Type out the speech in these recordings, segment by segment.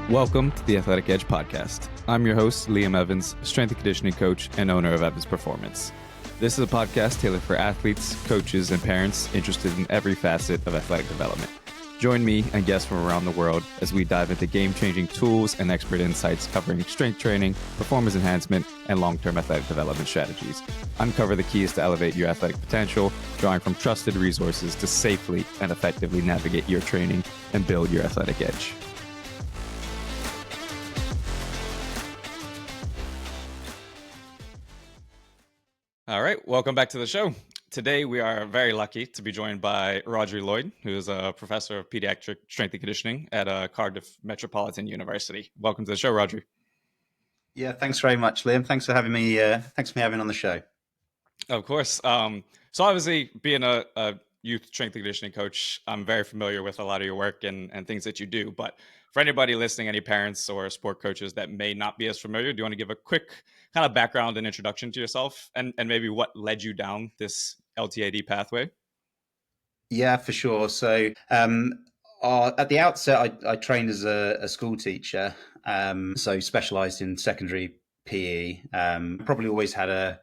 Welcome to the Athletic Edge podcast. I'm your host, Liam Evans, strength and conditioning coach and owner of Evans Performance. This is a podcast tailored for athletes, coaches, and parents interested in every facet of athletic development. Join me and guests from around the world as we dive into game-changing tools and expert insights covering strength training, performance enhancement, and long-term athletic development strategies. Uncover the keys to elevate your athletic potential, drawing from trusted resources to safely and effectively navigate your training and build your athletic edge. All right, welcome back to the show. Today, we are very lucky to be joined by Rhodri Lloyd, who is a professor of pediatric strength and conditioning at Cardiff Metropolitan University. Welcome to the show, Rhodri. Yeah, thanks very much, Liam. Thanks for having me. Thanks for having me on the show. Of course. So obviously, being a youth strength and conditioning coach, I'm very familiar with a lot of your work and things that you do. But for anybody listening, any parents or sport coaches that may not be as familiar, do you want to give a quick kind of background and introduction to yourself and maybe what led you down this LTAD pathway? Yeah, for sure. So at the outset, I trained as a school teacher, so specialised in secondary PE. Probably always had a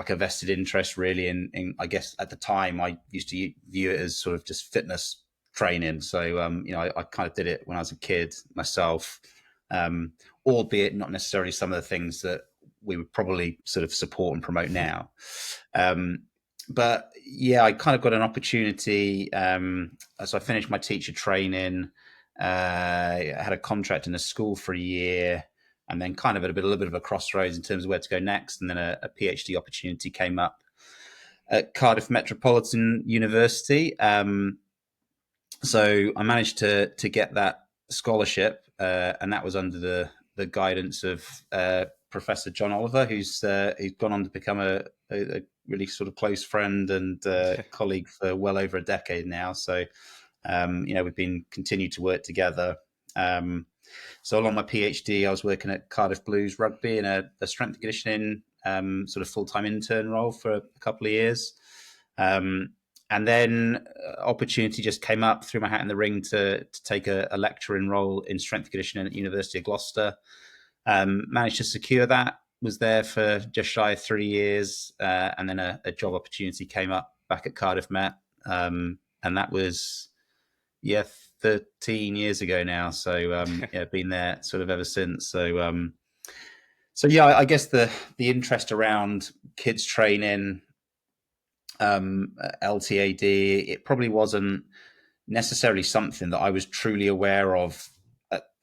vested interest really in I guess at the time I used to view it as sort of just fitness training. So I kind of did it when I was a kid myself, albeit not necessarily some of the things that we would probably sort of support and promote now. But yeah, I kind of got an opportunity as I finished my teacher training. I had a contract in a school for a year, and then kind of at a little bit of a crossroads in terms of where to go next. And then a PhD opportunity came up at Cardiff Metropolitan University. So I managed to get that scholarship, and that was under the guidance of Professor John Oliver, who's gone on to become a really sort of close friend and colleague for well over a decade now. So, we've been continued to work together. So along my PhD, I was working at Cardiff Blues Rugby in a strength and conditioning sort of full-time intern role for a couple of years. And then opportunity just came up, threw my hat in the ring to take a lecturing role in strength and conditioning at University of Gloucester. Managed to secure that, was there for just shy of 3 years. And then a job opportunity came up back at Cardiff Met. And that was, 13 years ago now. So, been there sort of ever since. So I guess the interest around kids training, LTAD, it probably wasn't necessarily something that I was truly aware of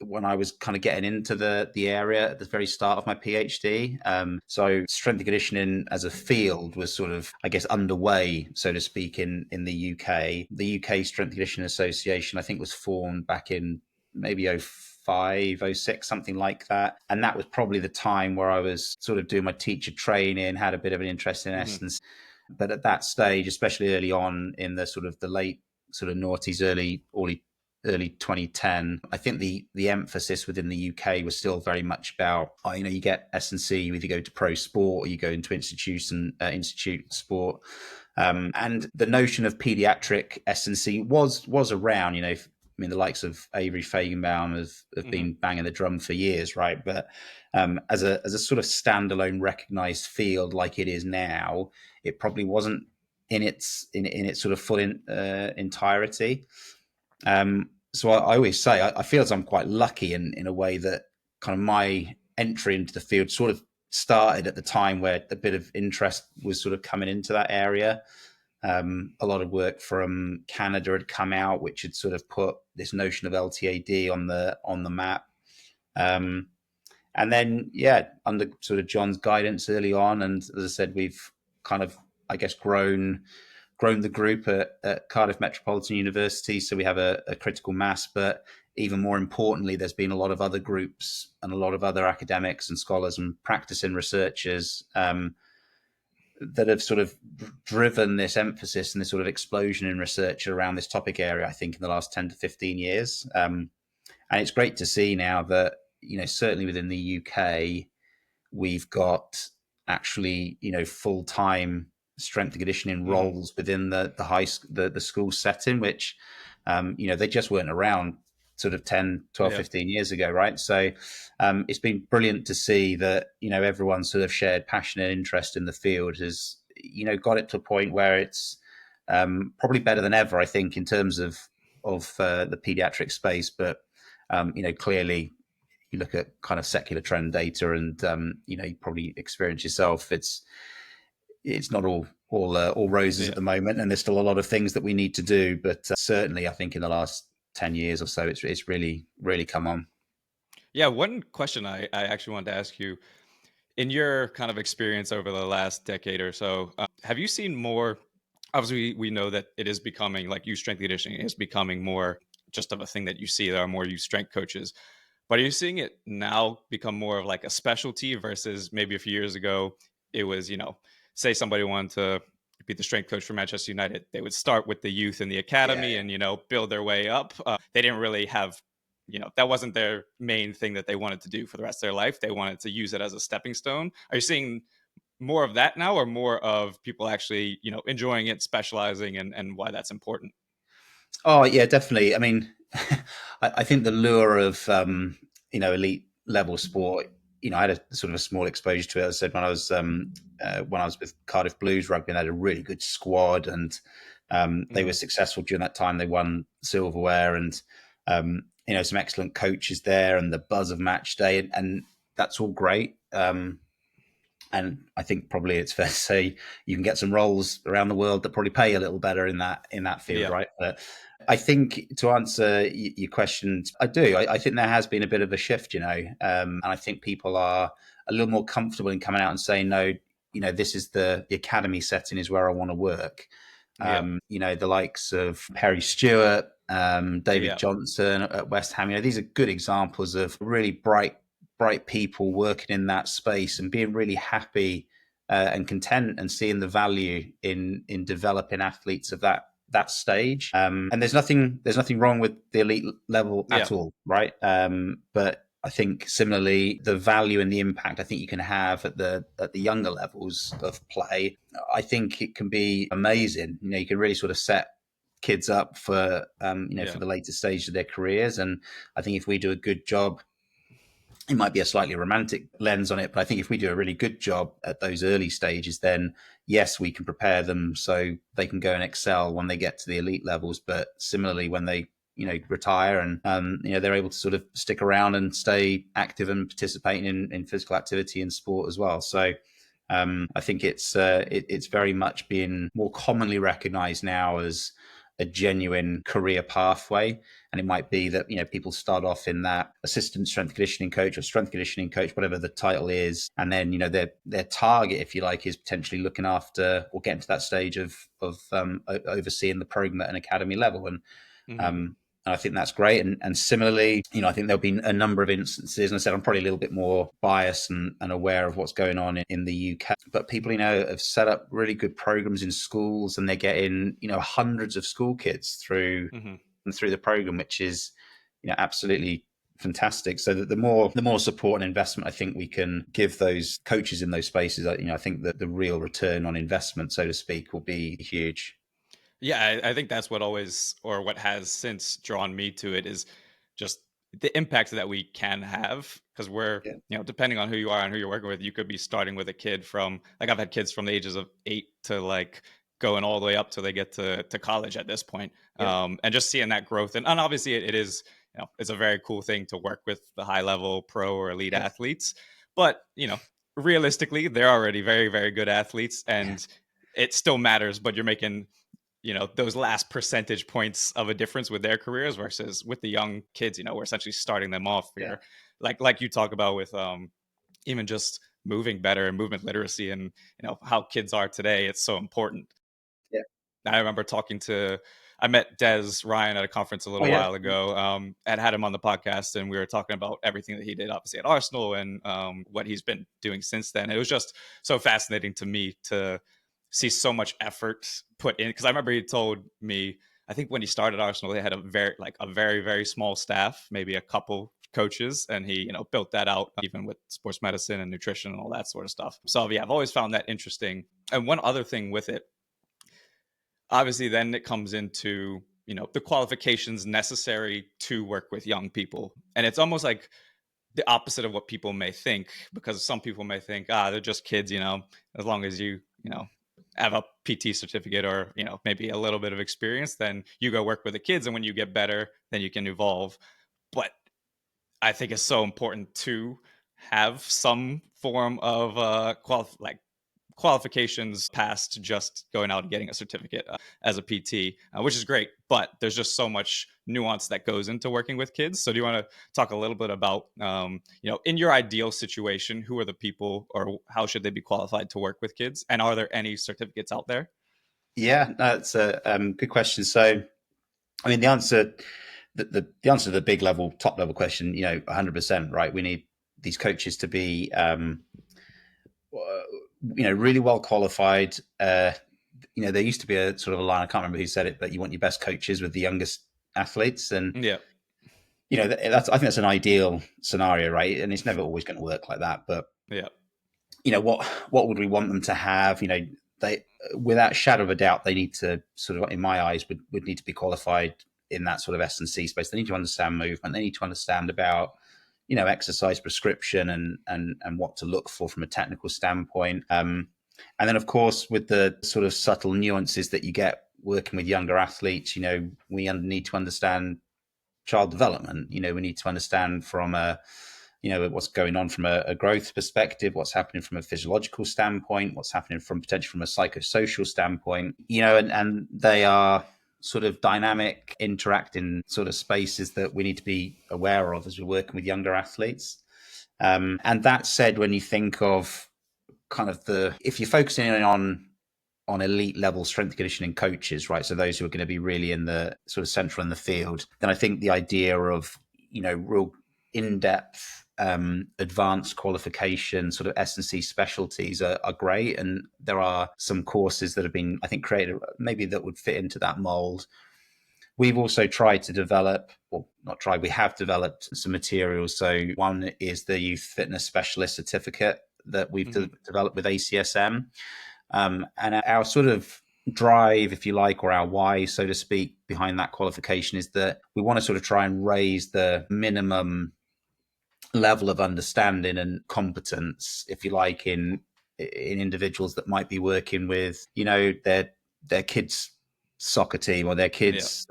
when I was kind of getting into the area at the very start of my PhD. So strength and conditioning as a field was sort of, I guess, underway, so to speak, in the UK. The UK Strength and Conditioning Association, I think, was formed back in maybe 05, 06, something like that. And that was probably the time where I was sort of doing my teacher training, had a bit of an interest in essence. But at that stage, especially early on in the sort of the late sort of noughties, early 2010, I think the emphasis within the UK was still very much about, you get S&C, you either go to pro sport or you go into institute sport. And the notion of pediatric S&C was around, the likes of Avery Feigenbaum have been banging the drum for years, right? But as a sort of standalone recognized field like it is now, it probably wasn't in its sort of full entirety. So I always say I feel as I'm quite lucky in a way that kind of my entry into the field sort of started at the time where a bit of interest was sort of coming into that area. A lot of work from Canada had come out, which had sort of put this notion of LTAD on the map. And then, under sort of John's guidance early on, and as I said, we've kind of, I guess, grown the group at Cardiff Metropolitan University. So we have a critical mass, but even more importantly, there's been a lot of other groups and a lot of other academics and scholars and practicing researchers that have sort of driven this emphasis and this sort of explosion in research around this topic area, I think, in the last 10 to 15 years. And it's great to see now that, certainly within the UK, we've got actually, full-time strength and conditioning roles within the school setting, which, they just weren't around sort of 10, 12, Yeah. 15 years ago, right? So it's been brilliant to see that, everyone's sort of shared passion and interest in the field has, got it to a point where it's probably better than ever, I think, in terms of the pediatric space. But, clearly, you look at kind of secular trend data and, you probably experience yourself. It's not all roses Yeah. at the moment, and there's still a lot of things that we need to do. But certainly, I think in the last 10 years or so, it's really, really come on. Yeah. One question I actually wanted to ask you, in your kind of experience over the last decade or so, have you seen more? Obviously, we know that it is becoming, like, youth strength conditioning is becoming more just of a thing that you see. There are more youth strength coaches, but are you seeing it now become more of like a specialty versus maybe a few years ago? It was, say somebody wanted to be the strength coach for Manchester United, they would start with the youth in the Yeah, academy and build their way up. They didn't really have, that wasn't their main thing that they wanted to do for the rest of their life. They wanted to use it as a stepping stone. Are you seeing more of that now, or more of people actually, enjoying it, specializing, and why that's important? Oh yeah, definitely. I mean, I think the lure of elite level sport. I had a sort of a small exposure to it. As I said, when I was with Cardiff Blues Rugby, and they had a really good squad, and they were Hmm. successful during that time. They won silverware, and some excellent coaches there, and the buzz of match day, and that's all great. And I think probably it's fair to say you can get some roles around the world that probably pay a little better in that field, Yeah. right? But I think to answer your questions, I do. I think there has been a bit of a shift, and I think people are a little more comfortable in coming out and saying, no, this is the academy setting is where I want to work. Yeah. The likes of Perry Stewart, David Yeah. Johnson at West Ham. These are good examples of really bright people working in that space and being really happy and content and seeing the value in developing athletes of that stage. And there's nothing wrong with the elite level Yeah. at all, right? But I think similarly, the value and the impact I think you can have at the younger levels of play, I think it can be amazing. You can really sort of set kids up for Yeah. for the later stage of their careers. And I think if we do a good job, it might be a slightly romantic lens on it, but I think if we do a really good job at those early stages, then yes, we can prepare them so they can go and excel when they get to the elite levels. But similarly, when they retire and they're able to sort of stick around and stay active and participating in physical activity and sport as well. So I think it's very much being more commonly recognised now as a genuine career pathway. And it might be that people start off in that assistant strength conditioning coach or strength conditioning coach, whatever the title is, and then their target, if you like, is potentially looking after or getting to that stage of overseeing the program at an academy level. Hmm. Um, and I think that's great. And similarly, I think there'll be a number of instances, and I said I'm probably a little bit more biased and aware of what's going on in the UK, but people, have set up really good programs in schools, and they're getting, hundreds of school kids through Hmm. the program, which is, absolutely fantastic. So that the more support and investment I think we can give those coaches in those spaces, I think that the real return on investment, so to speak, will be huge. Yeah, I think that's what always, or what has since drawn me to it, is just the impact that we can have. Because we're, Yeah, depending on who you are and who you're working with, you could be starting with a kid from, like, I've had kids from the ages of 8 to, like, going all the way up till they get to college at this point. yeah, And just seeing that growth. And obviously it is, it's a very cool thing to work with the high level pro or elite yeah, athletes. But, realistically, they're already very, very good athletes, yeah, and it still matters, but you're making, those last percentage points of a difference with their careers versus with the young kids. We're essentially starting them off yeah, here, like you talk about with even just moving better and movement literacy, and how kids are today. It's so important. yeah. I remember I met Des Ryan at a conference a Oh little yeah, while ago. And had him on the podcast, and we were talking about everything that he did, obviously at Arsenal, and what he's been doing since then. It was just so fascinating to me to see so much effort put in, because I remember he told me, I think when he started Arsenal, they had a very, very small staff, maybe a couple coaches, and he built that out, even with sports medicine and nutrition and all that sort of stuff. So yeah, I've always found that interesting. And one other thing with it, obviously, then it comes into, the qualifications necessary to work with young people. And it's almost like the opposite of what people may think, because some people may think, they're just kids, as long as you have a PT certificate or, maybe a little bit of experience, then you go work with the kids. And when you get better, then you can evolve. But I think it's so important to have some form of qualifications past just going out and getting a certificate as a PT, which is great. But there's just so much nuance that goes into working with kids. So do you want to talk a little bit about, in your ideal situation, who are the people or how should they be qualified to work with kids? And are there any certificates out there? Yeah, that's a good question. So, I mean, the answer to the big level, top level question, 100%, right? We need these coaches to be, really well qualified. There used to be a sort of a line, I can't remember who said it, but you want your best coaches with the youngest athletes. And, Yeah. I think that's an ideal scenario, right? And it's never always going to work like that. But, Yeah. What would we want them to have? They, without shadow of a doubt, they need to sort of, in my eyes, would need to be qualified in that sort of S&C space. They need to understand movement. They need to understand about, exercise prescription and what to look for from a technical standpoint. And then, of course, with the sort of subtle nuances that you get working with younger athletes, we need to understand child development. We need to understand from what's going on from a growth perspective, what's happening from a physiological standpoint, what's happening from potentially from a psychosocial standpoint, and they are sort of dynamic, interacting sort of spaces that we need to be aware of as we're working with younger athletes. And that said, when you think of kind of if you're focusing on elite level strength conditioning coaches, right? So those who are going to be really in the sort of central in the field, then I think the idea of, real in-depth, advanced qualification, sort of S&C specialties are great. And there are some courses that have been, I think, created maybe that would fit into that mold. We've also tried to develop, well, not tried, we have developed some materials. So one is the Youth Fitness Specialist Certificate that we've developed with ACSM. And our sort of drive, if you like, or our why, so to speak, behind that qualification is that we want to sort of try and raise the minimum level of understanding and competence, if you like, in individuals that might be working with, their kids' soccer team or their kids'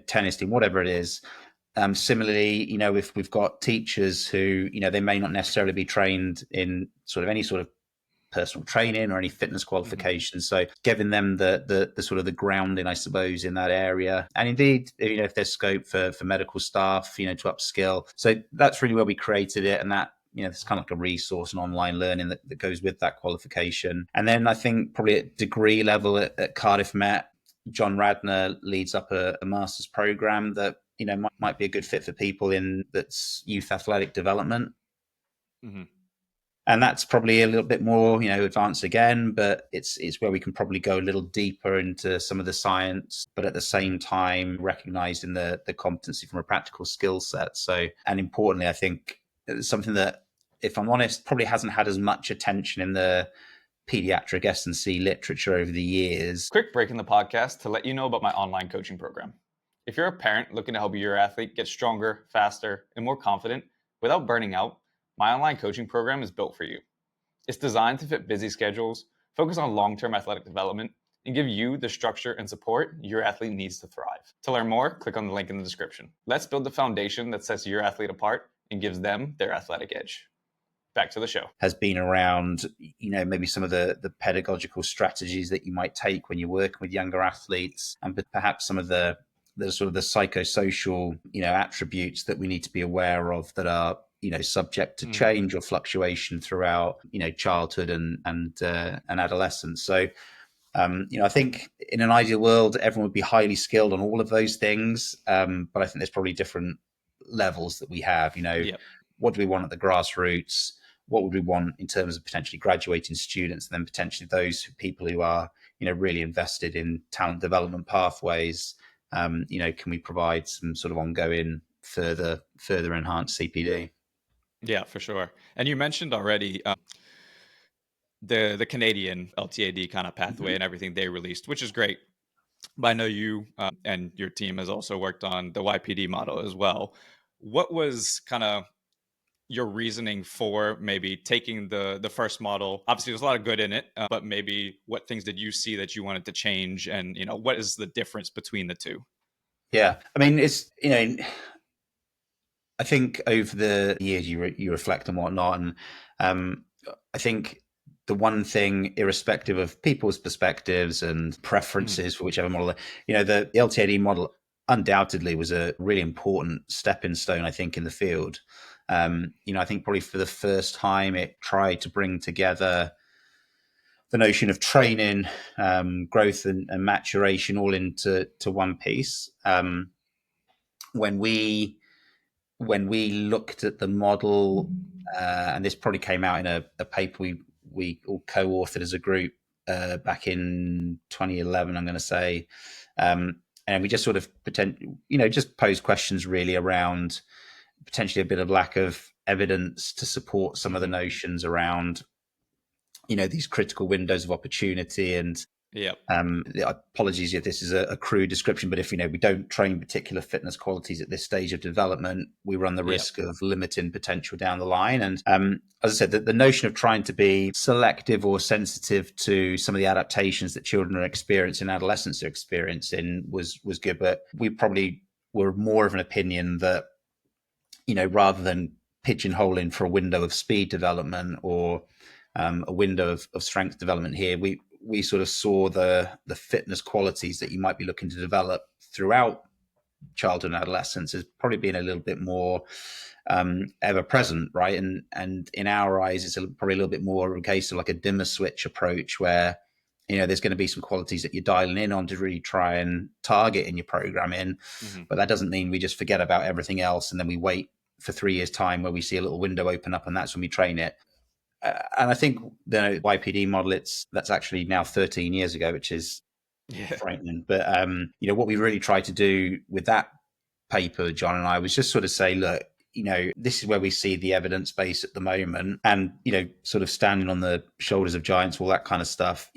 tennis team, whatever it is. Similarly, if we've got teachers who, they may not necessarily be trained in sort of any sort of personal training or any fitness qualifications. So giving them the sort of the grounding, I suppose, in that area. And indeed, if there's scope for medical staff, to upskill. So that's really where we created it. And that, it's kind of like a resource and online learning that goes with that qualification. And then I think probably at degree level at Cardiff Met, John Radner leads up a master's program that, might be a good fit for people in that's youth athletic development. Mm-hmm. And that's probably a little bit more, advanced again, but it's where we can probably go a little deeper into some of the science, but at the same time, recognizing the competency from a practical skill set. So, and importantly, I think it's something that, if I'm honest, probably hasn't had as much attention in the pediatric S&C literature over the years. Quick break in the podcast to let you know about my online coaching program. If you're a parent looking to help your athlete get stronger, faster, and more confident without burning out, my online coaching program is built for you. It's designed to fit busy schedules, focus on long-term athletic development, and give you the structure and support your athlete needs to thrive. To learn more, click on the link in the description. Let's build the foundation that sets your athlete apart and gives them their athletic edge. Back to the show. Has been around, maybe some of the pedagogical strategies that you might take when you're working with younger athletes, and perhaps some of the sort of the psychosocial, attributes that we need to be aware of that are, subject to change or fluctuation throughout, childhood and adolescence. So, I think in an ideal world, everyone would be highly skilled on all of those things. But I think there's probably different levels that we have, What do we want at the grassroots? What would we want in terms of potentially graduating students, and then potentially those people who are, really invested in talent development pathways? Can we provide some sort of ongoing further enhanced CPD? Yeah, for sure. And you mentioned already the Canadian LTAD kind of pathway and everything they released, which is great. but I know you and your team has also worked on the YPD model as well. What was kind of your reasoning for maybe taking the first model? Obviously, there's a lot of good in it, but maybe what things did you see that you wanted to change, and what is the difference between the two? Yeah, I mean, it's I think over the years you reflect and whatnot, and I think the one thing, irrespective of people's perspectives and Mhm. preferences for whichever model, the LTAD model undoubtedly was a really important stepping stone, I think, in the field. I think probably for the first time it tried to bring together the notion of training, growth, and maturation all into one piece. When we looked at the model, and this probably came out in a paper we all co-authored as a group back in 2011, I'm going to say, and we just sort of just posed questions really around potentially a bit of lack of evidence to support some of the Mhm. notions around these critical windows of opportunity. And Yep. apologies if this is a crude description, but if we don't train particular fitness qualities at this stage of development, we run the Yep. risk of limiting potential down the line. And as I said, the notion of trying to be selective or sensitive to some of the adaptations that children are experiencing, adolescents are experiencing, was good. But we probably were more of an opinion that rather than pigeonholing for a window of speed development or a window of strength development here, we sort of saw the fitness qualities that you might be looking to develop throughout childhood and adolescence as probably being a little bit more ever present, right? And in our eyes, it's probably a little bit more a case of like a dimmer switch approach where there's going to be some qualities that you're dialing in on to really try and target in your programming, Hmm. but that doesn't mean we just forget about everything else and then we wait for 3 years' time where we see a little window open up and that's when we train it. And I think the YPD model, that's actually now 13 years ago, which is Yeah. frightening. But what we really tried to do with that paper, John and I, was just sort of say, look, this is where we see the evidence base at the moment, and sort of standing on the shoulders of giants, all that kind of stuff.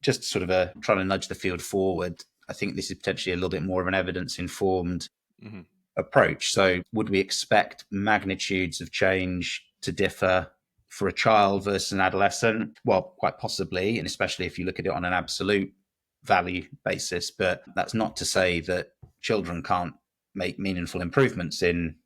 Just sort of trying to nudge the field forward. I think this is potentially a little bit more of an evidence informed Hmm. approach. So, would we expect magnitudes of change to differ for a child versus an adolescent? Well, quite possibly, and especially if you look at it on an absolute value basis. But that's not to say that children can't make meaningful improvements in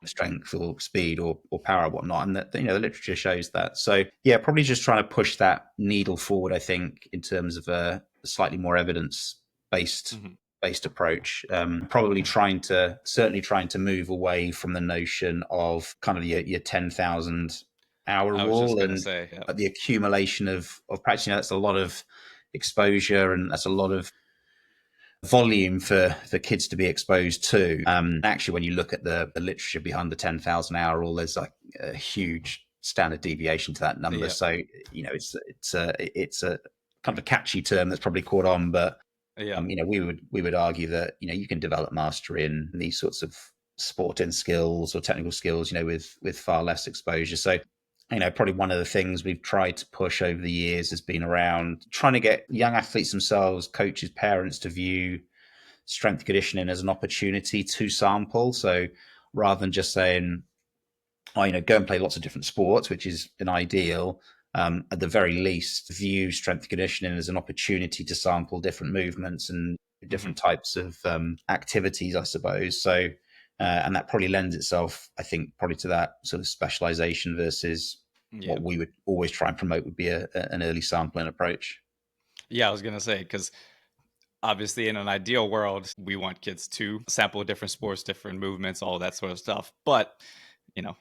strength or speed or power or whatnot, and that the literature shows that. So yeah, probably just trying to push that needle forward, I think, in terms of a slightly more evidence based Hmm. approach. Probably certainly trying to move away from the notion of kind of your 10,000 hour I was just rule gonna and say, yeah. the accumulation of practice. That's a lot of exposure and that's a lot of volume for kids to be exposed to. Actually, when you look at the literature behind the 10,000 hour rule, there's like a huge standard deviation to that number. Yeah. So it's a kind of a catchy term that's probably caught on, but Yeah. we would argue that you can develop mastery in these sorts of sporting skills or technical skills, with far less exposure. So probably one of the things we've tried to push over the years has been around trying to get young athletes themselves, coaches, parents to view strength conditioning as an opportunity to sample. So rather than just saying, oh, go and play lots of different sports, which is an ideal, at the very least, view strength conditioning as an opportunity to sample different movements and Hmm. different types of activities, I suppose. So, and that probably lends itself, I think, probably to that sort of specialization versus Yeah. what we would always try and promote would be an early sampling approach. Yeah, I was gonna say, because obviously in an ideal world we want kids to sample different sports, different movements, all that sort of stuff, but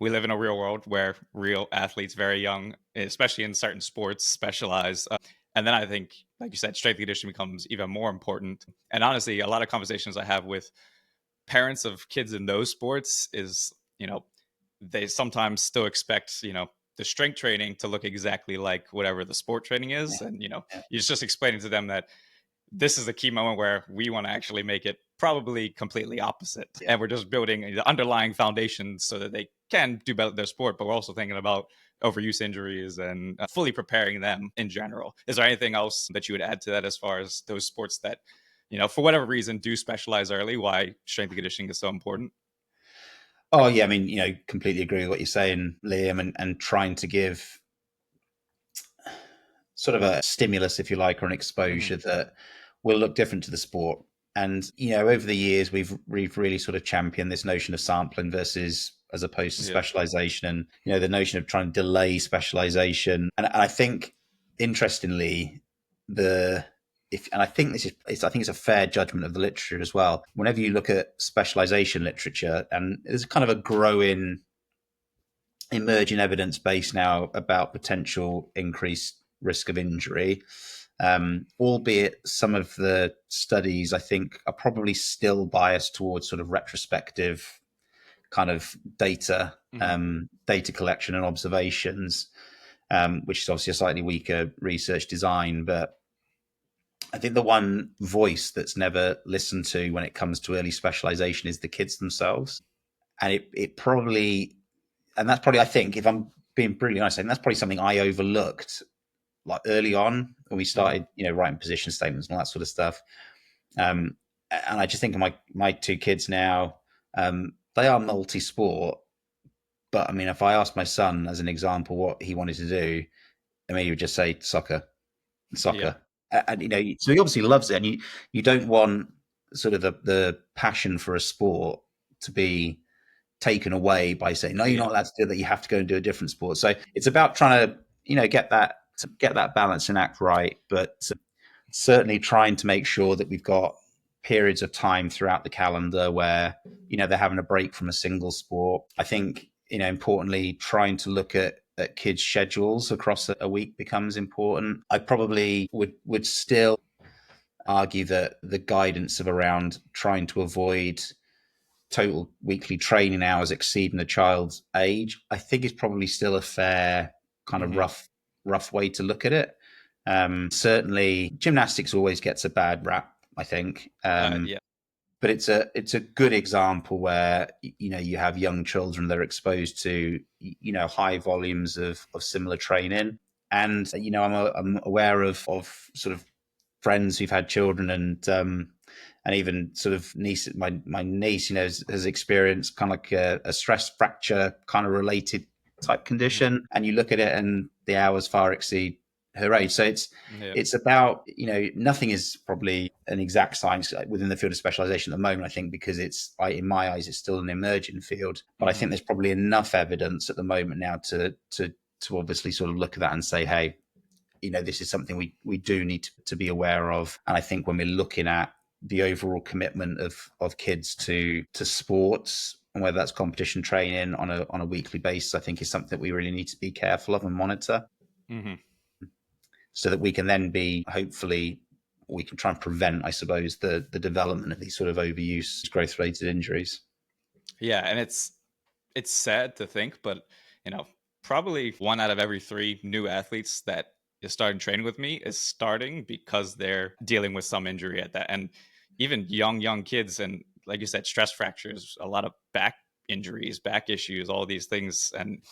we live in a real world where real athletes very young, especially in certain sports, specialize. And then I think, like you said, strength conditioning becomes even more important. And honestly, a lot of conversations I have with parents of kids in those sports is, they sometimes still expect, the strength training to look exactly like whatever the sport training Yeah, is. And, yeah, you're just explaining to them that this is a key moment where we want to actually make it probably completely opposite. yeah. And we're just building the underlying foundation so that they can do better at their sport, but we're also thinking about overuse injuries and fully preparing them in general. Is there anything else that you would add to that as far as those sports that for whatever reason, do specialize early, why strength and conditioning is so important? Oh yeah, I mean, completely agree with what you're saying, Liam, and trying to give sort of a stimulus, if you like, or an Mm-hmm. exposure that will look different to the sport. And over the years, we've really sort of championed this notion of sampling versus as opposed to Yeah. specialization, and the notion of trying to delay specialization. And I think, interestingly, I think it's a fair judgment of the literature as well. Whenever you look at specialization literature, and there's kind of a growing emerging evidence base now about potential increased risk of injury. Albeit some of the studies, I think, are probably still biased towards sort of retrospective kind of data collection and observations, which is obviously a slightly weaker research design. But I think the one voice that's never listened to when it comes to early specialization is the kids themselves. And it probably, and that's probably, I think, if I'm being brutally honest, I think that's probably something I overlooked like early on when we Mm-hmm. started, writing position statements and all that sort of stuff. And I just think of my two kids now, they are multi-sport. But I mean, if I asked my son as an example what he wanted to do, I mean, he would just say soccer, Yeah. soccer. And so he obviously loves it. And you don't want sort of the passion for a sport to be taken away by saying, no, you're Yeah. not allowed to do that. You have to go and do a different sport. So it's about trying to, get that balance and act right, but certainly trying to make sure that we've got periods of time throughout the calendar where, they're having a break from a single sport. I think, importantly, trying to look at kids' schedules across a week becomes important. I probably would still argue that the guidance of around trying to avoid total weekly training hours exceeding a child's age, I think is probably still a fair kind of Mm-hmm. rough way to look at it. Certainly, gymnastics always gets a bad rap, I think. Yeah. But it's a good example where you have young children that are exposed to high volumes of similar training, and I'm aware of sort of friends who've had children, and even sort of my niece, has experienced kind of like a stress fracture kind of related type Mm-hmm. condition, and you look at it and the hours far exceed her age. So Yeah. it's about, nothing is probably an exact science within the field of specialization at the moment, I think, because in my eyes, it's still an emerging field. But I Mm-hmm. think there's probably enough evidence at the moment now to obviously sort of look at that and say, hey, this is something we do need to be aware of. And I think when we're looking at the overall commitment of kids to sports, and whether that's competition training on a weekly basis, I think is something that we really need to be careful of and monitor, Mm-hmm. so that we can then hopefully we can try and prevent, I suppose, the development of these sort of overuse growth related injuries. Yeah, and it's sad to think, but probably 1 out of every 3 new athletes that is starting training with me is starting because they're dealing with some injury at that. And even young kids, and like you said, stress fractures, a lot of back injuries, back issues, all these things. And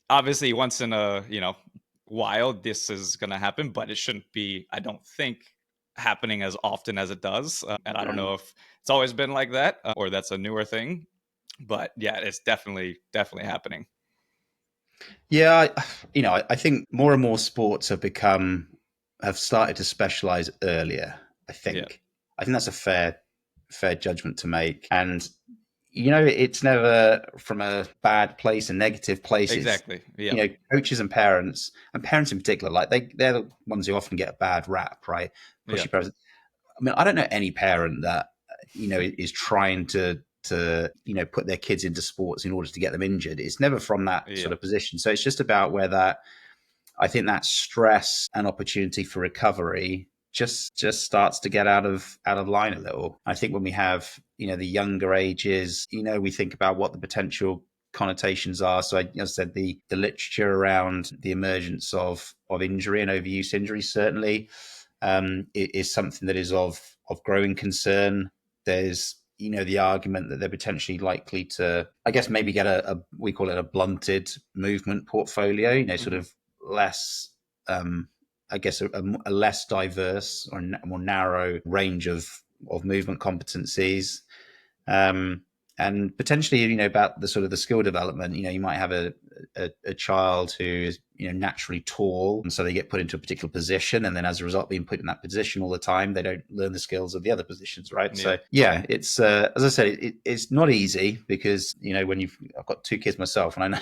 obviously once in a while this is going to happen, but it shouldn't be, I don't think, happening as often as it does. And I don't know if it's always been like that, or that's a newer thing, but yeah, it's definitely happening. Yeah, I think more and more sports have started to specialize earlier. I Yeah. think. I think that's a fair judgment to make, and it's never from a bad place, a negative place. It's Exactly. Yeah. coaches and parents in particular, like they're the ones who often get a bad rap, right? Yeah. Pushy parents. I mean, I don't know any parent that is trying to put their kids into sports in order to get them injured. It's never from that Yeah. sort of position. So it's just about where that, I think, that stress and opportunity for recovery just starts to get out of line a little. I think when we have the younger ages, we think about what the potential connotations are. So I said the literature around the emergence of injury and overuse injury certainly is something that is of growing concern. There's the argument that they're potentially likely to, I guess, maybe get a we call it a blunted movement portfolio, sort Hmm. of less I guess, a less diverse or more narrow range of movement competencies. And potentially, about the sort of the skill development, you might have a child who is, naturally tall, and so they get put into a particular position, and then as a result, being put in that position all the time, they don't learn the skills of the other positions, right? Yeah. So it's as I said, it's not easy because when I've got 2 kids myself, and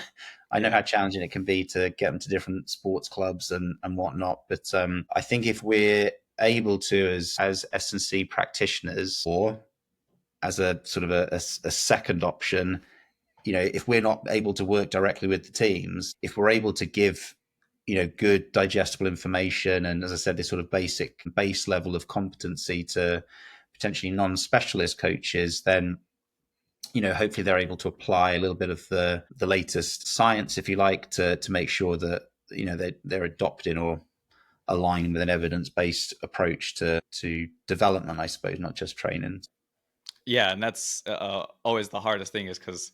I know how challenging it can be to get them to different sports clubs and whatnot. But I think if we're able to, as S&C practitioners, or as a sort of a second option, if we're not able to work directly with the teams, if we're able to give, good digestible information, and as I said, this sort of base level of competency to potentially non-specialist coaches, then hopefully they're able to apply a little bit of the latest science, if you like, to make sure that they're adopting or aligning with an evidence-based approach to development, I suppose, not just training. Yeah, and that's always the hardest thing, is because,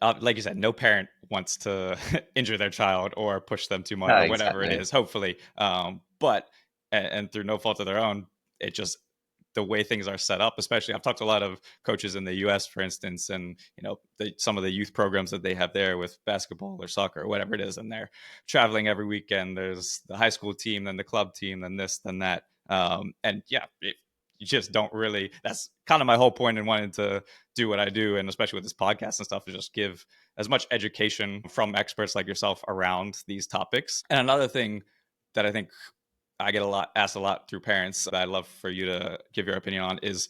like you said, no parent wants to injure their child or push them too much, No, or whatever exactly. it is, hopefully. But and through no fault of their own, it just, the way things are set up, especially, I've talked to a lot of coaches in the US, for instance, and some of the youth programs that they have there with basketball or soccer or whatever it is, and they're traveling every weekend. There's the high school team, then the club team, then this, then that. And yeah, you just don't really, that's kind of my whole point in wanting to do what I do, and especially with this podcast and stuff, is just give as much education from experts like yourself around these topics. And another thing that I think I get asked a lot through parents that I'd love for you to give your opinion on is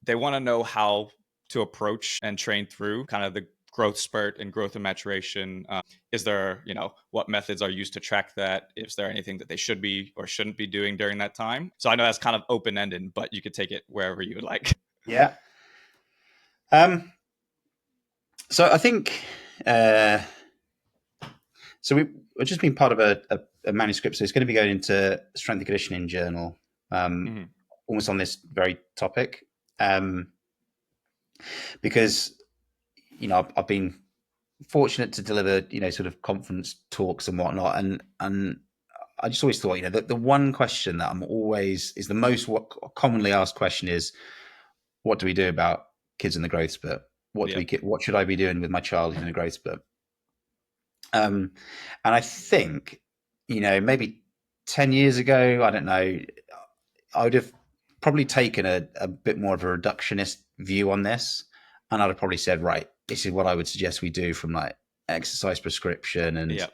they want to know how to approach and train through kind of the growth spurt and growth and maturation. Is there, what methods are used to track that? Is there anything that they should be or shouldn't be doing during that time? So I know that's kind of open-ended, but you could take it wherever you would like. Yeah. So I think, so we've just been part of a manuscript, so it's going to be going into Strength and Conditioning Journal, almost on this very topic, because I've been fortunate to deliver sort of conference talks and whatnot, and I just always thought that the one question that is the most commonly asked question is, what do we do about kids in the growth spurt? What should I be doing with my child in the growth spurt? And I think, maybe 10 years ago, I don't know, I would have probably taken a bit more of a reductionist view on this. And I'd have probably said, right, this is what I would suggest we do, from like exercise prescription and,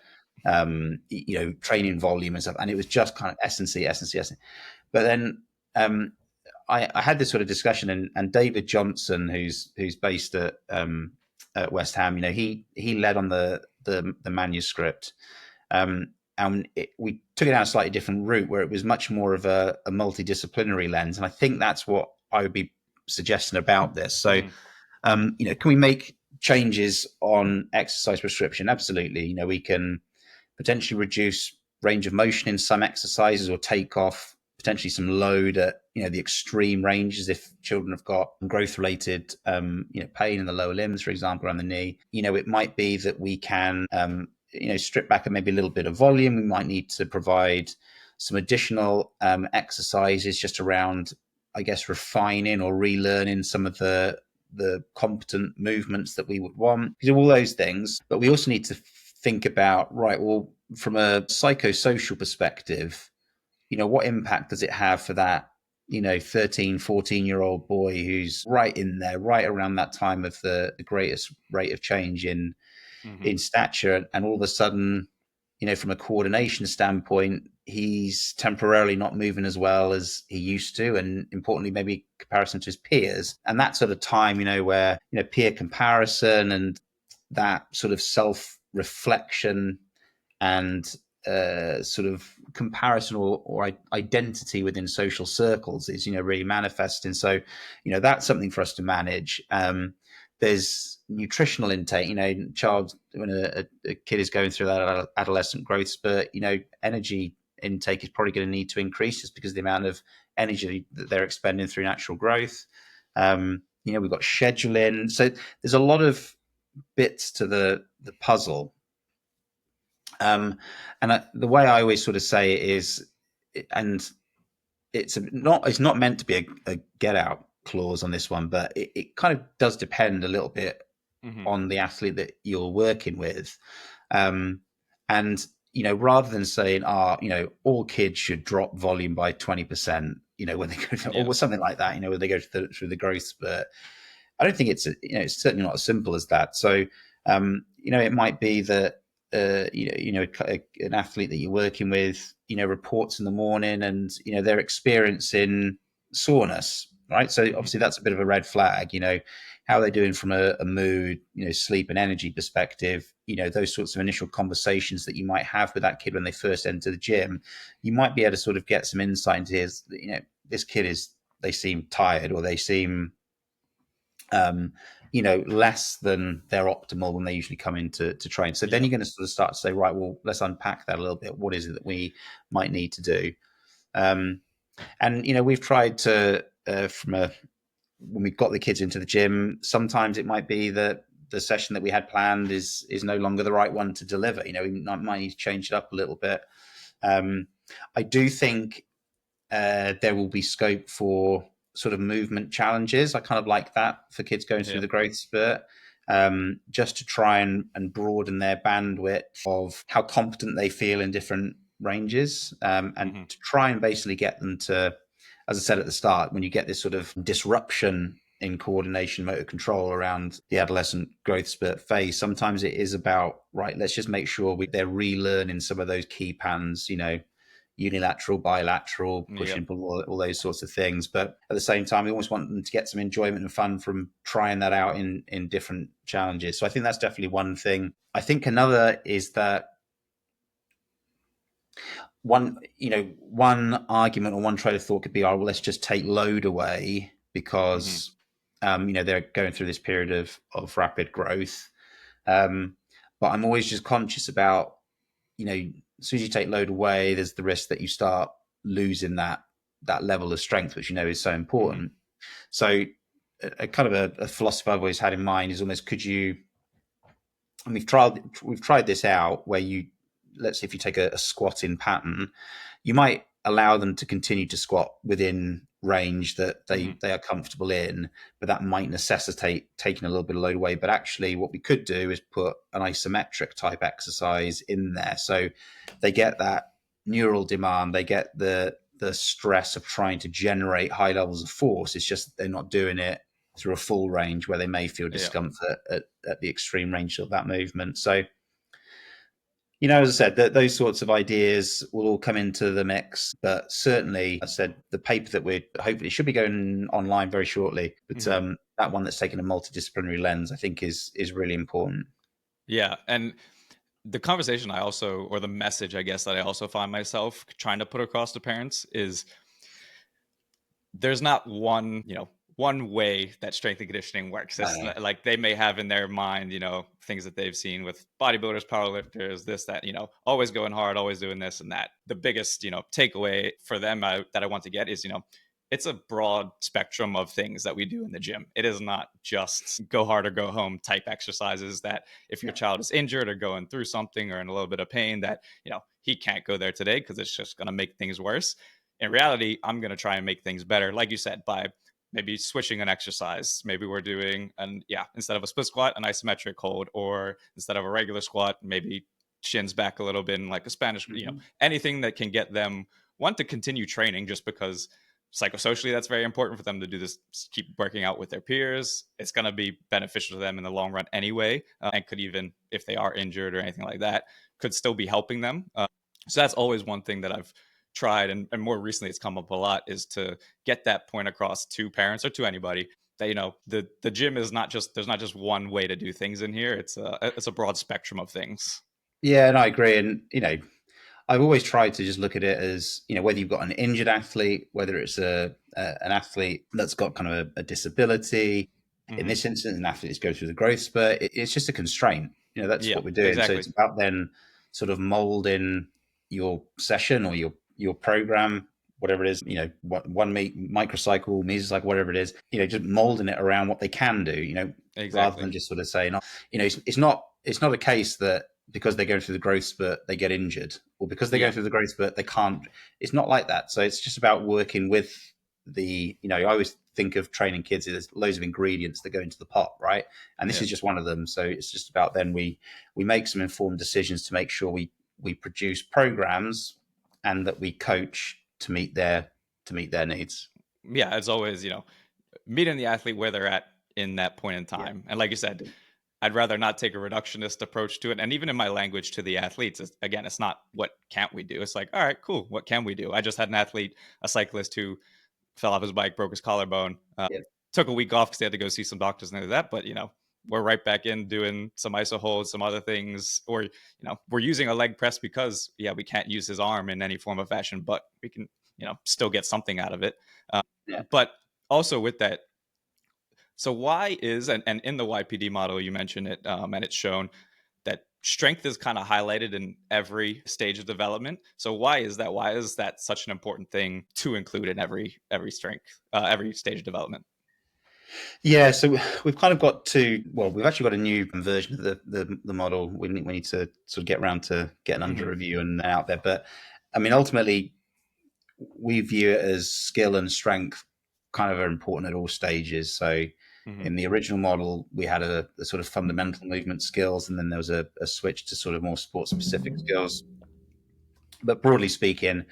training volume and stuff. And it was just kind of S&C. But then I had this sort of discussion, and David Johnson, who's based at West Ham, he led on the manuscript, and we took it down a slightly different route, where it was much more of a multidisciplinary lens, and I think that's what I would be suggesting about this. So, can we make changes on exercise prescription? Absolutely. We can potentially reduce range of motion in some exercises, or take off potentially some load at the extreme ranges if children have got growth related pain in the lower limbs, for example, around the knee. It might be that we can strip back and maybe a little bit of volume. We might need to provide some additional exercises just around, I guess, refining or relearning some of the competent movements that we would want. We do all those things, but we also need to think about, right, well, from a psychosocial perspective, what impact does it have for that 13, 14-year-old boy who's right in there, right around that time of the greatest rate of change in stature, and all of a sudden, from a coordination standpoint, he's temporarily not moving as well as he used to, and importantly, maybe comparison to his peers. And that sort of time, where peer comparison and that sort of self-reflection and sort of comparison or identity within social circles is really manifesting. So that's something for us to manage. There's nutritional intake. When a kid is going through that adolescent growth spurt, energy intake is probably going to need to increase, just because of the amount of energy that they're expending through natural growth. We've got scheduling. So there's a lot of bits to the puzzle. And the way I always sort of say it is, and it's not meant to be a get out clause on this one, but it kind of does depend a little bit Hmm. on the athlete that you're working with. And rather than saying, all kids should drop volume by 20%, when they go Yeah. or something like that, when they go through the growth spurt. I don't think it's certainly not as simple as that. So, it might be that an athlete that you're working with, reports in the morning, and they're experiencing soreness, right? So Hmm. obviously that's a bit of a red flag. How are they doing from a mood, sleep and energy perspective? Those sorts of initial conversations that you might have with that kid when they first enter the gym, you might be able to sort of get some insight into this kid they seem tired, or they seem less than their optimal when they usually come in to train. So then Yeah. you're going to sort of start to say, right, well, let's unpack that a little bit. What is it that we might need to do? And we've tried to when we got the kids into the gym. Sometimes it might be that the session that we had planned is no longer the right one to deliver. We might need to change it up a little bit. I do think there will be scope for sort of movement challenges. I kind of like that for kids going through Yeah. the growth spurt, just to try and broaden their bandwidth of how competent they feel in different ranges, and Hmm. to try and basically get them to, as I said at the start, when you get this sort of disruption in coordination, motor control around the adolescent growth spurt phase, sometimes it is about, right, let's just make sure they're relearning some of those key patterns, unilateral, bilateral, push Yeah. and pull, all those sorts of things. But at the same time, we always want them to get some enjoyment and fun from trying that out in different challenges. So I think that's definitely one thing. I think another is that one argument or one train of thought could be, oh, well, let's just take load away Hmm. because they're going through this period of rapid growth. But I'm always just conscious about, as soon as you take load away, there's the risk that you start losing that level of strength, which is so Hmm. important. So, a kind of a philosophy I've always had in mind is almost, could you? And we've tried this out where let's say if you take a squatting pattern, you might allow them to continue to squat within range that Hmm. they are comfortable in, but that might necessitate taking a little bit of load away. But actually, what we could do is put an isometric type exercise in there, so they get that neural demand, they get the stress of trying to generate high levels of force. It's just they're not doing it through a full range where they may feel Yeah. discomfort at the extreme range of that movement. So, as I said, those sorts of ideas will all come into the mix. But certainly, I said the paper that we're hopefully should be going online very shortly. But Hmm. that one that's taken a multidisciplinary lens, I think, is really important. Yeah. And the conversation or the message, I guess, that I also find myself trying to put across to parents is there's not one way that strength and conditioning works. It's Uh, like they may have in their mind, things that they've seen with bodybuilders, powerlifters, this, that, always going hard, always doing this and that. The biggest, takeaway for them that I want to get is, it's a broad spectrum of things that we do in the gym. It is not just go hard or go home type exercises that if your child is injured or going through something or in a little bit of pain that, he can't go there today because it's just going to make things worse. In reality, I'm going to try and make things better, like you said, by maybe switching an exercise. Maybe we're doing instead of a split squat, an isometric hold, or instead of a regular squat, maybe shins back a little bit in like a Spanish, anything that can get them want to continue training, just because psychosocially that's very important for them to do this, keep working out with their peers. It's going to be beneficial to them in the long run anyway, and could, even if they are injured or anything like that, could still be helping them. So that's always one thing that I've tried, and more recently it's come up a lot, is to get that point across to parents or to anybody that the gym is not just, there's not just one way to do things in here. It's a broad spectrum of things. yeah, and I agree. And I've always tried to just look at it as, whether you've got an injured athlete, whether it's an athlete that's got kind of a disability. In Hmm. this instance, an athlete is going through the growth spurt. It's just a constraint. That's Yeah, what we're doing. So exactly. it's about then sort of molding your session or your program, whatever it is. One microcycle, mesocycle, whatever it is. Just molding it around what they can do. Rather than Exactly. just sort of saying, it's not a case that because they're going through the growth spurt, they get injured, or because they're Yeah. going through the growth spurt, they can't. It's not like that. So it's just about working with I always think of training kids, there's loads of ingredients that go into the pot, right? And this Yeah. is just one of them. So it's just about then we make some informed decisions to make sure we produce programs and that we coach to meet their needs. Yeah. It's always, meeting the athlete where they're at in that point in Yeah. time. And like you said, I'd rather not take a reductionist approach to it. And even in my language to the athletes, again, it's not what can't we do? It's like, all right, cool. What can we do? I just had an athlete, a cyclist who fell off his bike, broke his collarbone, Yeah. took a week off because they had to go see some doctors and all that. But, we're right back in doing some iso holds, some other things, or, we're using a leg press because, we can't use his arm in any form of fashion, but we can, still get something out of it. Yeah. But also with that, so why is, and in the YPD model, you mentioned it, and it's shown that strength is kind of highlighted in every stage of development. So why is that? Why is that such an important thing to include in every strength, every stage of development? Yeah, so we've kind of got to, well, we've actually got a new version of the model. We need to sort of get around to getting under Mm-hmm. review and out there. But I mean, ultimately, we view it as skill and strength kind of are important at all stages. So Mm-hmm. in the original model, we had a sort of fundamental movement skills, and then there was a switch to sort of more sport specific skills. But broadly speaking,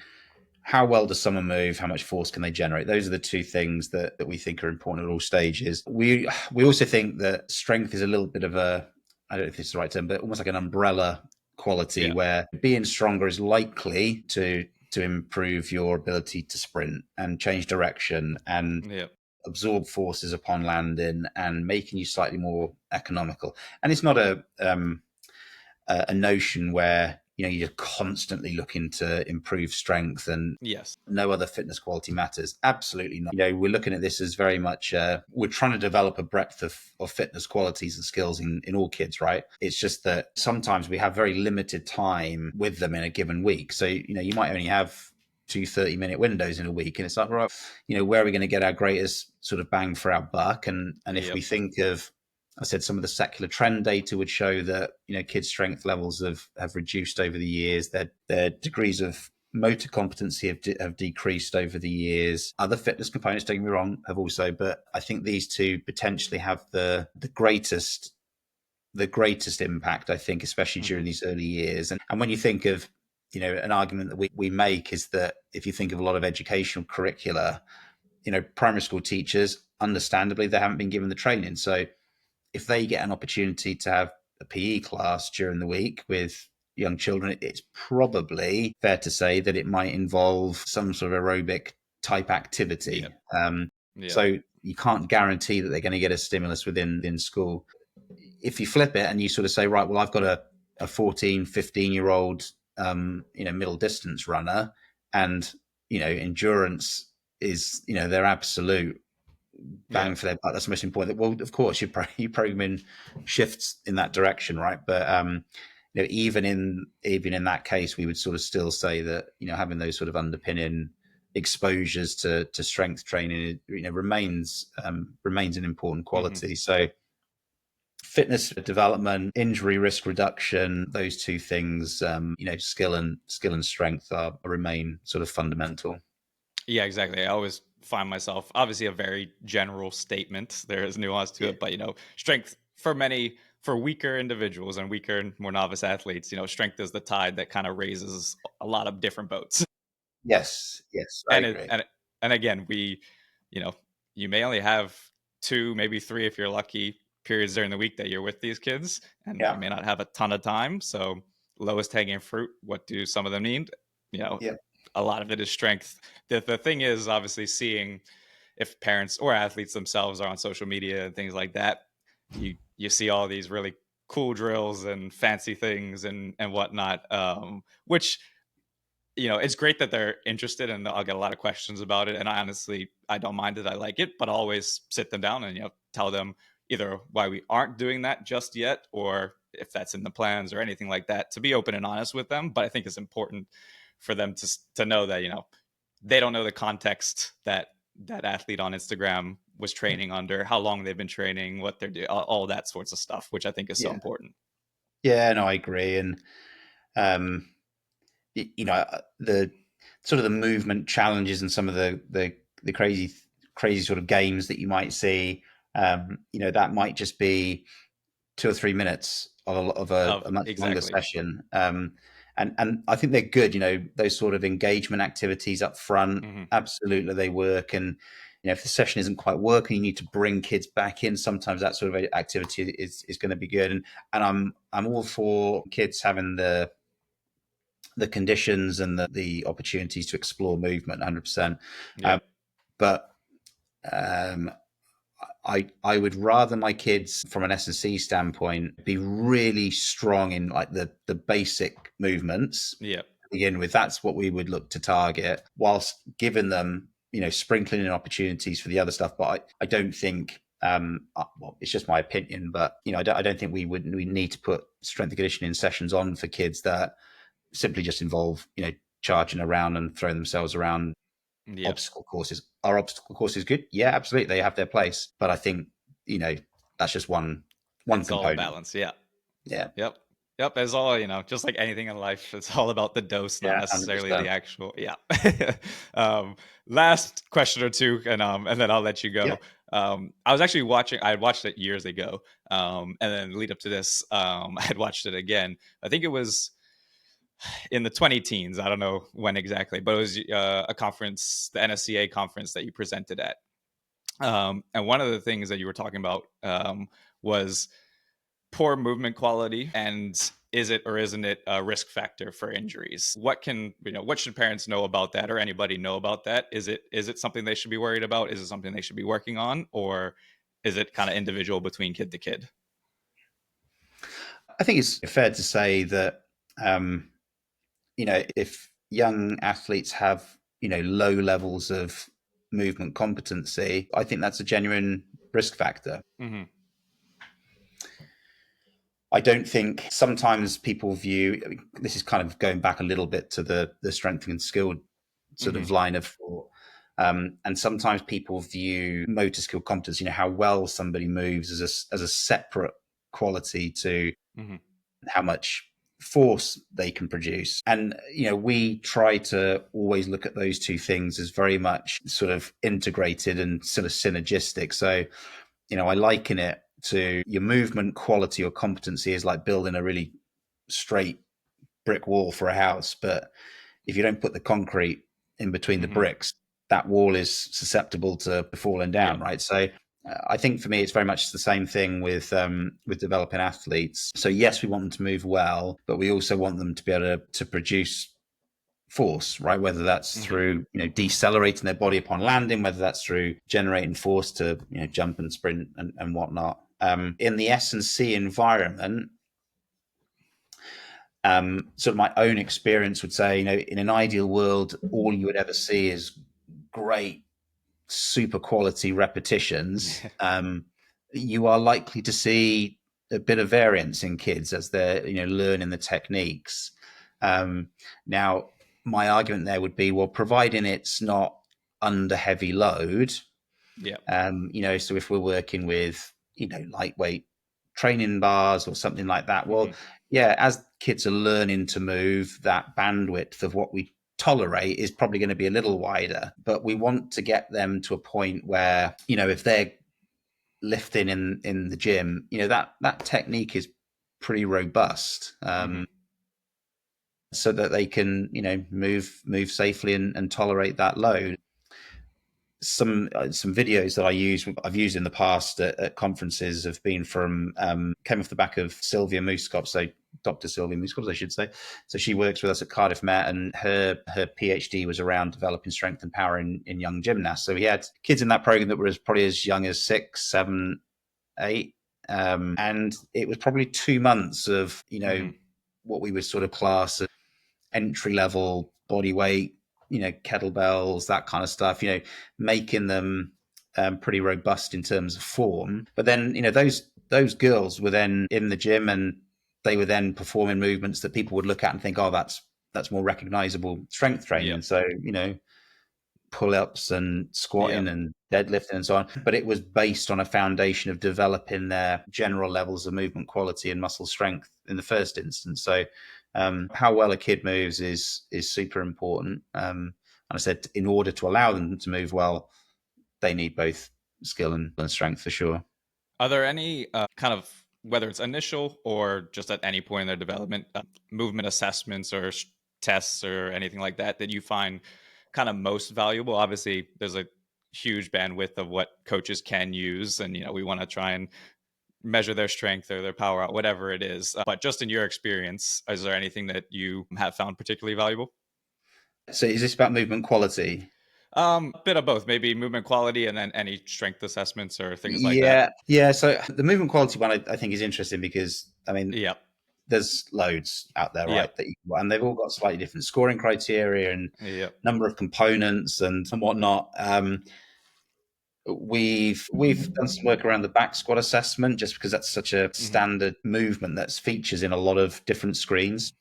how well does someone move? How much force can they generate? Those are the two things that we think are important at all stages. We also think that strength is a little bit of a, I don't know if this is the right term, but almost like an umbrella quality Yeah. where being stronger is likely to improve your ability to sprint and change direction and Yeah. absorb forces upon landing and making you slightly more economical. And it's not a notion where you're constantly looking to improve strength and Yes. no other fitness quality matters. Absolutely not. We're looking at this as very much we're trying to develop a breadth of fitness qualities and skills in all kids, right? It's just that sometimes we have very limited time with them in a given week. So you might only have two 30-minute windows in a week, and it's like, right, where are we going to get our greatest sort of bang for our buck? And if Yep. we think of, I said some of the secular trend data would show that kids' strength levels have reduced over the years. Their degrees of motor competency have decreased over the years. Other fitness components, don't get me wrong, have also, but I think these two potentially have the greatest impact, I think, especially Mm-hmm. during these early years. And when you think of, an argument that we make is that if you think of a lot of educational curricula, primary school teachers, understandably, they haven't been given the training. So if they get an opportunity to have a PE class during the week with young children, it's probably fair to say that it might involve some sort of aerobic type activity. Yep. Yep. So you can't guarantee that they're going to get a stimulus within school. If you flip it and you sort of say, right, well, I've got a 14, 15-year-old, middle distance runner, and, endurance is, their absolute bang Yep. for their buck. That's the most important. Well, of course, you program in shifts in that direction, right? But even in that case, we would sort of still say that having those sort of underpinning exposures to strength training, remains an important Mm-hmm. quality. So fitness development, injury risk reduction, those two things, skill and strength remain sort of fundamental. Yeah, exactly. I always find myself, obviously a very general statement. There is nuance to Yeah. it, but strength for weaker individuals and weaker and more novice athletes, strength is the tide that kind of raises a lot of different boats. Yes. I And agree. and again, you know, you may only have two, maybe three if you're lucky periods during the week that you're with these kids, and you Yeah. may not have a ton of time. So lowest hanging fruit, what do some of them need? Yeah. A lot of it is strength. The thing is obviously seeing if parents or athletes themselves are on social media and things like that. You see all these really cool drills and fancy things and whatnot, which it's great that they're interested, and I'll get a lot of questions about it. And I don't mind it. I like it, but I'll always sit them down and tell them either why we aren't doing that just yet, or if that's in the plans or anything like that. To be open and honest with them, but I think it's important for them to know that they don't know the context that that athlete on Instagram was training under, how long they've been training, what they're doing, all that sorts of stuff, which I think is so Yeah. important. Yeah, no, I agree. And um, the sort of the movement challenges and some of the crazy sort of games that you might see, that might just be 2 or 3 minutes of a much longer Exactly. session. And I think they're good. Those sort of engagement activities up front, Hmm. absolutely they work. And if the session isn't quite working, you need to bring kids back in. Sometimes that sort of activity is going to be good. And I'm all for kids having the conditions and the opportunities to explore movement 100%. Yeah. But um, I would rather my kids from an S&C standpoint be really strong in like the basic movements Yeah. to begin with. That's what we would look to target, whilst giving them, sprinkling in opportunities for the other stuff. But I don't think well, it's just my opinion, but I don't think we need to put strength and conditioning sessions on for kids that simply just involve, charging around and throwing themselves around. Yeah. Obstacle courses, are obstacle courses good? Yeah, absolutely, they have their place. But I think, you know that's just one It's all component. balance. Yeah. Yeah, Yep. Yep. As all, just like anything in life, it's all about the dose, not yeah, necessarily the 100%. actual. Yeah. um, Last question or two, and then I'll let you Yeah. go. I was actually watching, I had watched it years ago. And then lead up to this, I had watched it again. I think it was in the 20 teens. I don't know when exactly, but it was a conference, the NSCA conference that you presented at. And one of the things that you were talking about was poor movement quality, and is it or isn't it a risk factor for injuries? What should parents know about that, or anybody know about that? Is it something they should be worried about? Is it something they should be working on, or is it kind of individual between kid to kid? I think it's fair to say that, if young athletes have, low levels of movement competency, I think that's a genuine risk factor. Hmm. I don't think sometimes people view, I mean, this is kind of going back a little bit to the strength and skill sort Hmm. of line of thought. And sometimes people view motor skill competence, how well somebody moves, as a separate quality to Hmm. how much force they can produce. And, we try to always look at those two things as very much sort of integrated and sort of synergistic. So, I liken it to your movement quality or competency is like building a really straight brick wall for a house. But if you don't put the concrete in between the Hmm. bricks, that wall is susceptible to falling Yeah. down, right? So I think for me, it's very much the same thing with developing athletes. So yes, we want them to move well, but we also want them to be able to produce force, right? Whether that's Hmm. through decelerating their body upon landing, whether that's through generating force to jump and sprint and whatnot. In the S&C environment, sort of my own experience would say, in an ideal world, all you would ever see is great, super quality repetitions. You are likely to see a bit of variance in kids as they're learning the techniques. Now, my argument there would be, well, providing it's not under heavy load, Yeah. so if we're working with, lightweight training bars or something like that, well, Hmm. yeah, as kids are learning to move, that bandwidth of what we tolerate is probably going to be a little wider. But we want to get them to a point where, if they're lifting in the gym, that technique is pretty robust. Hmm. So that they can, move safely and tolerate that load. Some videos that I've used in the past at conferences have been from, came off the back of Sylvia Mooskop, so Dr. Sylvia Mooskop, I should say. So she works with us at Cardiff Met, and her PhD was around developing strength and power in young gymnasts. So we had kids in that program that were probably as young as 6, 7, 8, and it was probably 2 months of Hmm. what we would sort of class entry level body weight, kettlebells, that kind of stuff, making them pretty robust in terms of form. But then, those girls were then in the gym, and they were then performing movements that people would look at and think, oh, that's more recognizable strength Yeah. training. So, pull-ups and squatting Yep. and deadlifting and so on, but it was based on a foundation of developing their general levels of movement quality and muscle strength in the first instance. So how well a kid moves is super important. And I said, in order to allow them to move well, they need both skill and strength for sure. Are there any kind of, whether it's initial or just at any point in their development, movement assessments or tests or anything like that that you find kind of most valuable? Obviously, there's a huge bandwidth of what coaches can use, and we want to try and measure their strength or their power out, whatever it is. But just in your experience, is there anything that you have found particularly valuable? So is this about movement quality? A bit of both, maybe movement quality and then any strength assessments or things like that. Yeah. So the movement quality one, I think, is interesting because I mean, Yep. there's loads out there, right? Yep. And they've all got slightly different scoring criteria and Yep. number of components and whatnot. We've done some work around the back squat assessment just because that's such a Mm-hmm. standard movement that's features in a lot of different screens.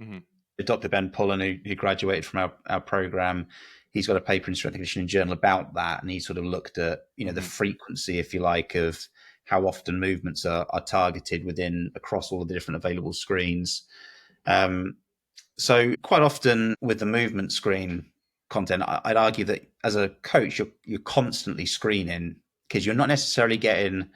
Mm-hmm. Dr. Ben Pullen, who graduated from our program, he's got a paper in Strength and Conditioning Journal about that, and he sort of looked at the Mm-hmm. frequency, if you like, of how often movements are targeted across all of the different available screens. So quite often with the movement screen content, I'd argue that as a coach, you're constantly screening because you're not necessarily getting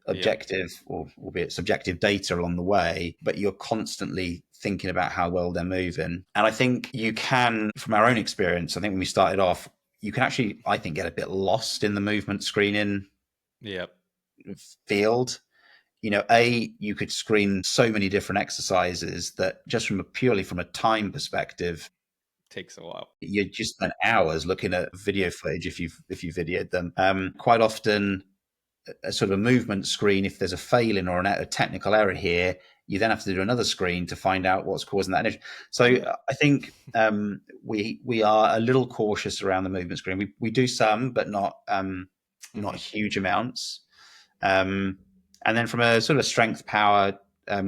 Yep. objective or albeit subjective data along the way, but you're constantly thinking about how well they're moving. And I think you can, from our own experience, I think when we started off, you can actually, I think, get a bit lost in the movement screening Yep. field. You could screen so many different exercises that just purely from a time perspective, Takes a while. you just spend hours looking at video footage if you videoed them. Quite often, a sort of a movement screen, if there's a failing or a technical error here, you then have to do another screen to find out what's causing that issue. So Yeah. I think we are a little cautious around the movement screen. We do some, but not Mm-hmm. huge amounts. And then from a sort of strength power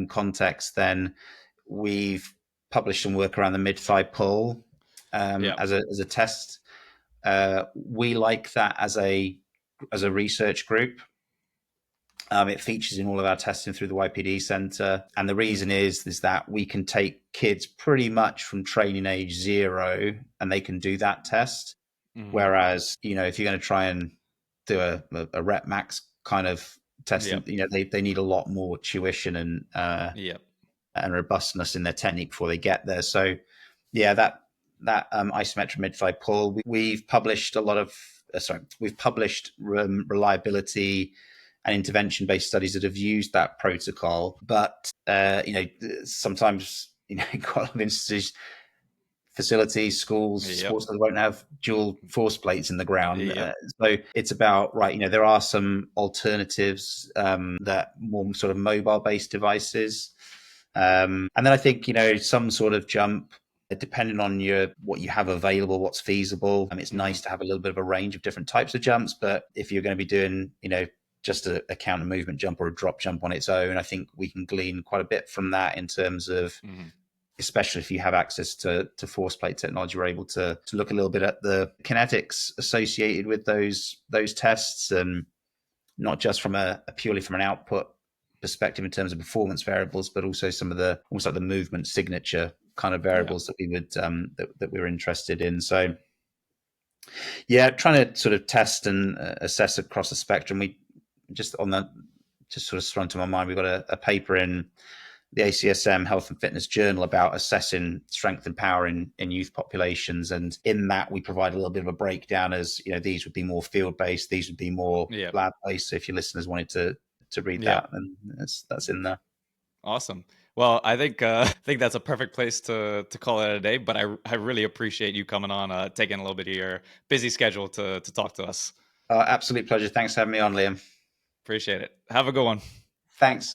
context, then we've published some work around the mid thigh pull Yep. as a test. We like that as a research group. It features in all of our testing through the YPD Center, and the reason is that we can take kids pretty much from training age 0, and they can do that test. Mm-hmm. Whereas, if you're going to try and do a rep max kind of testing, Yep. they need a lot more tuition Yep. and robustness in their technique before they get there. So, yeah, that isometric mid thigh pull, we've published a lot of we've published reliability and intervention based studies that have used that protocol. But sometimes in quite a lot of instances, facilities, schools, Yep. sports that won't have dual force plates in the ground. Yep. So it's about, there are some alternatives that more sort of mobile based devices. And then I think, some sort of jump, depending on what you have available, what's feasible. It's Mm-hmm. nice to have a little bit of a range of different types of jumps. But if you're going to be doing, just a counter movement jump or a drop jump on its own, I think we can glean quite a bit from that in terms of, Mm-hmm. especially if you have access to force plate technology, we're able to look a little bit at the kinetics associated with those tests, and not just from a purely from an output perspective in terms of performance variables, but also some of the almost like the movement signature kind of Yeah. variables that we would that we were interested in. So yeah, trying to sort of test and assess across the spectrum. We just sort of sprung to my mind, we've got a paper in the ACSM Health and Fitness Journal about assessing strength and power in youth populations. And in that, we provide a little bit of a breakdown as, these would be more field-based, these would be more Yep. lab-based. So if your listeners wanted to read Yep. that, then that's in there. Awesome. Well, I think think that's a perfect place to call it a day. But I really appreciate you coming on, taking a little bit of your busy schedule to talk to us. Absolute pleasure. Thanks for having me on, Liam. Appreciate it. Have a good one. Thanks.